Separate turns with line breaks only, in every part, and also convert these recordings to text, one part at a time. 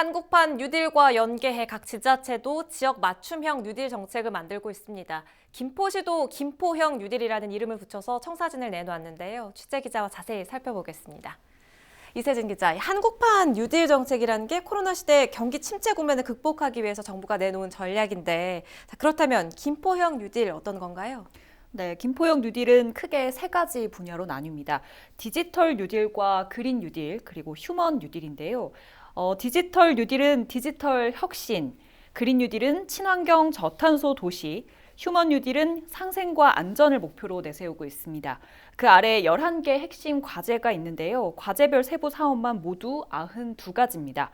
한국판 뉴딜과 연계해 각 지자체도 지역 맞춤형 뉴딜 정책을 만들고 있습니다. 김포시도 김포형 뉴딜이라는 이름을 붙여서 청사진을 내놓았는데요. 취재 기자와 자세히 살펴보겠습니다. 이세진 기자, 한국판 뉴딜 정책이라는 게 코로나 시대 경기 침체 국면을 극복하기 위해서 정부가 내놓은 전략인데, 그렇다면 김포형 뉴딜 어떤 건가요?
네, 김포형 뉴딜은 크게 세 가지 분야로 나뉩니다. 디지털 뉴딜과 그린 뉴딜, 그리고 휴먼 뉴딜인데요. 디지털 뉴딜은 디지털 혁신, 그린 뉴딜은 친환경 저탄소 도시, 휴먼 뉴딜은 상생과 안전을 목표로 내세우고 있습니다. 그 아래 11개 핵심 과제가 있는데요. 과제별 세부 사업만 모두 92가지입니다.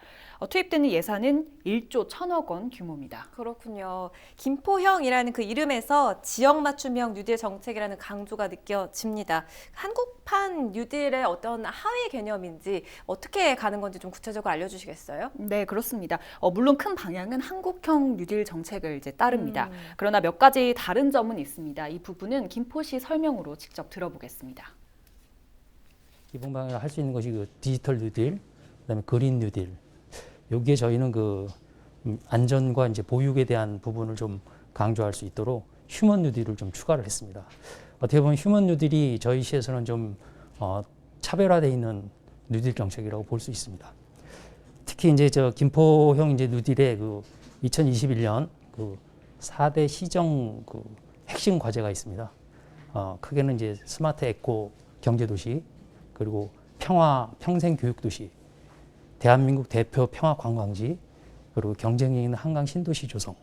투입되는 예산은 1조 1,000억 원 규모입니다.
그렇군요. 김포형이라는 그 이름에서 지역 맞춤형 뉴딜 정책이라는 강조가 느껴집니다. 한국판 뉴딜의 어떤 하위 개념인지 어떻게 가는 건지 좀 구체적으로 알려주시겠어요?
네, 그렇습니다. 물론 큰 방향은 한국형 뉴딜 정책을 따릅니다. 그러나 몇 가지 다른 점은 있습니다. 이 부분은 김포시 설명으로 직접 들어보겠습니다.
기본 방향을 할 수 있는 것이 그 디지털 뉴딜, 그다음에 그린 뉴딜. 여기에 저희는 그 안전과 이제 보육에 대한 부분을 좀 강조할 수 있도록 휴먼 뉴딜을 좀 추가를 했습니다. 어떻게 보면 휴먼 뉴딜이 저희 시에서는 좀 차별화되어 있는 뉴딜 정책이라고 볼 수 있습니다. 특히 이제 저 김포형 이제 뉴딜의 그 2021년 그 4대 시정 그 핵심 과제가 있습니다. 크게는 이제 스마트 에코 경제도시, 그리고 평화 평생 교육도시, 대한민국 대표 평화 관광지, 그리고 경쟁력 있는 한강 신도시 조성.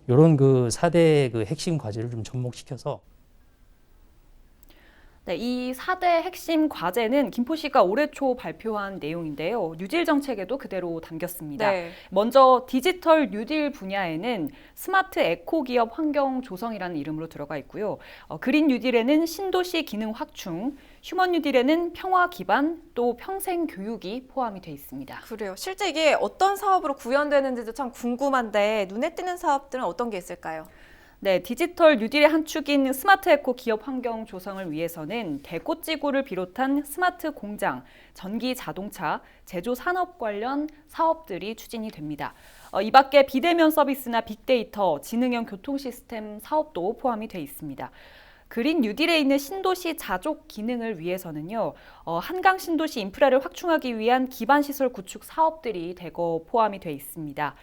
이런 그 4대 그 핵심 과제를 좀 접목시켜서
네, 이 4대 핵심 과제는 김포시가 올해 초 발표한 내용인데요. 뉴딜 정책에도 그대로 담겼습니다.
네.
먼저 디지털 뉴딜 분야에는 스마트 에코 기업 환경 조성이라는 이름으로 들어가 있고요. 그린 뉴딜에는 신도시 기능 확충, 휴먼 뉴딜에는 평화 기반, 또 평생 교육이 포함이 돼 있습니다.
그래요. 실제 이게 어떤 사업으로 구현되는지도 참 궁금한데 눈에 띄는 사업들은 어떤 게 있을까요?
네, 디지털 뉴딜의 한 축인 스마트 에코 기업 환경 조성을 위해서는 대꽃지구를 비롯한 스마트 공장, 전기 자동차, 제조 산업 관련 사업들이 추진이 됩니다. 이 밖에 비대면 서비스나 빅데이터, 지능형 교통 시스템 사업도 포함이 돼 있습니다. 그린 뉴딜에 있는 신도시 자족 기능을 위해서는요, 한강 신도시 인프라를 확충하기 위한 기반시설 구축 사업들이 대거 포함이 돼 있습니다.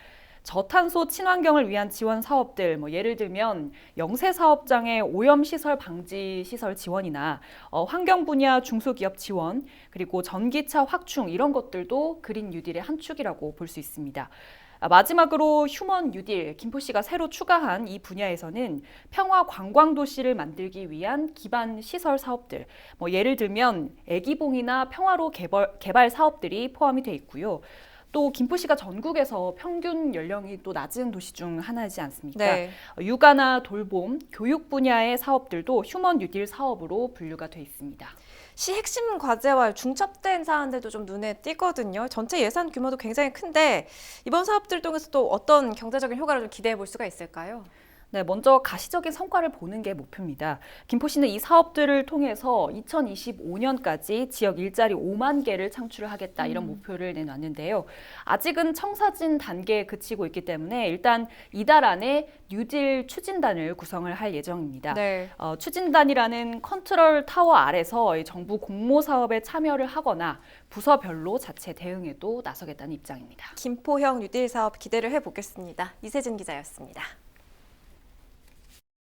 저탄소 친환경을 위한 지원 사업들, 예를 들면 영세 사업장의 오염 시설 방지 시설 지원이나 환경 분야 중소기업 지원, 그리고 전기차 확충 이런 것들도 그린 뉴딜의 한 축이라고 볼 수 있습니다. 마지막으로 휴먼 뉴딜, 김포시가 새로 추가한 이 분야에서는 평화 관광 도시를 만들기 위한 기반 시설 사업들, 예를 들면 애기봉이나 평화로 개발 사업들이 포함이 돼 있고요. 또 김포시가 전국에서 평균 연령이 또 낮은 도시 중 하나이지 않습니까?
네.
육아나 돌봄, 교육 분야의 사업들도 휴먼 뉴딜 사업으로 분류가 돼 있습니다.
시 핵심 과제와 중첩된 사안들도 좀 눈에 띄거든요. 전체 예산 규모도 굉장히 큰데 이번 사업들 통해서 또 어떤 경제적인 효과를 좀 기대해 볼 수가 있을까요?
네, 먼저 가시적인 성과를 보는 게 목표입니다. 김포시는 이 사업들을 통해서 2025년까지 지역 일자리 5만 개를 창출을 하겠다 이런 목표를 내놨는데요. 아직은 청사진 단계에 그치고 있기 때문에 일단 이달 안에 뉴딜 추진단을 구성을 할 예정입니다.
네.
추진단이라는 컨트롤 타워 아래서 정부 공모 사업에 참여를 하거나 부서별로 자체 대응에도 나서겠다는 입장입니다.
김포형 뉴딜 사업 기대를 해보겠습니다. 이세진 기자였습니다.